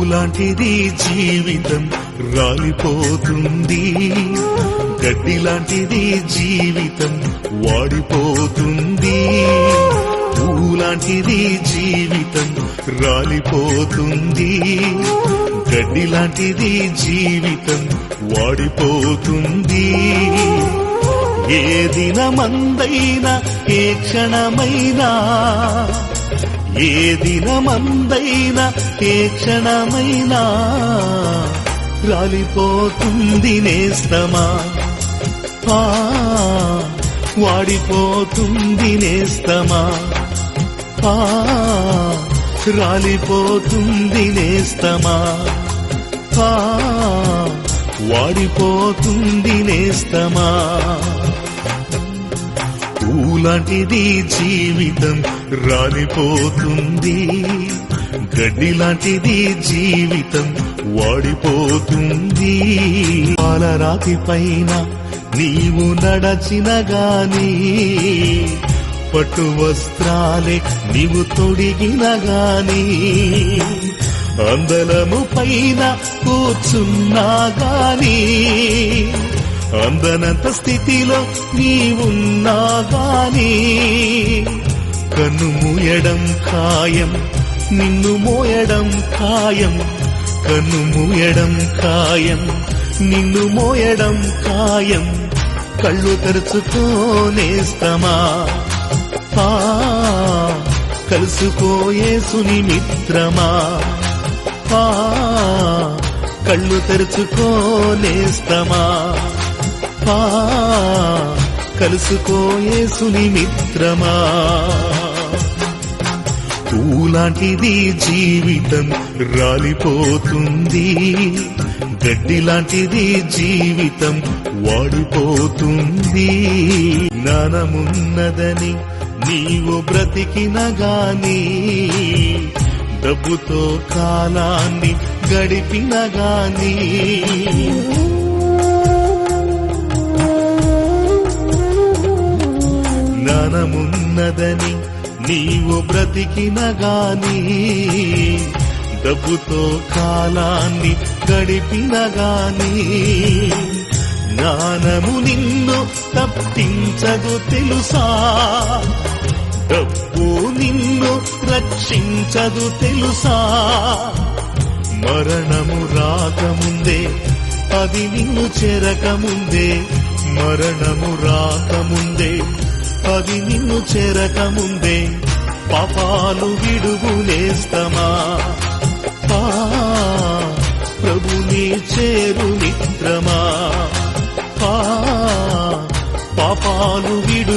పూలాంటిది జీవితం రాలిపోతుంది, గడ్డి లాంటిది జీవితం వాడిపోతుంది. పూలాంటిది జీవితం రాలిపోతుంది, గడ్డి లాంటిది జీవితం వాడిపోతుంది. ఏ దినమందైనా ఏ క్షణమైనా, ఏ దినమందైనా ఏ క్షణమైనా రాలిపోతుంది నేస్తమా, వాడిపోతుంది నేస్తమా, రాలిపోతుంది నేస్తమా, వాడిపోతుంది నేస్తమా. పూలాంటిది జీవితం రాలిపోతుంది, గడ్డి లాంటిది జీవితం వాడిపోతుంది. పాలరాతి పైన నీవు నడచిన గాని, పట్టు వస్త్రాలే నీవు తొడిగిన గాని, అందలము పైన కూర్చున్నా గాని, అందనంత స్థితిలో నీవున్నా గాని, కన్ను మూయడం ఖాయం, నిన్ను మోయడం ఖాయం, కన్ను మూయడం ఖాయం, నిన్ను మోయడం ఖాయం. కళ్ళు తెరుచుకోనేస్తమా, కలుసుకో యేసుని మిత్రమా, కళ్ళు తెరుచుకోనేస్తమా, కలుసుకో యేసుని మిత్రమా. పూలాంటిది జీవితం రాలిపోతుంది, గడ్డి లాంటిది జీవితం వాడిపోతుంది. జ్ఞానమున్నదని నీవు బ్రతికిన గాని, డబ్బుతో కాలాన్ని గడిపిన గాని, జ్ఞానమున్నదని నీవు బ్రతికిన గాని, డబ్బుతో కాలాన్ని గడిపిన గాని, జ్ఞానము నిన్ను తప్పించదు తెలుసా, డబ్బు నిన్ను రక్షించదు తెలుసా. మరణము రాకముందే, అది నిన్ను చెరకముందే, మరణము రాకముందే, అది నిన్ను చెరకముందే, పాపాలు విడుగునేస్తమా, ప్రభుని చేరు మిత్రమా, పాపాలు విడు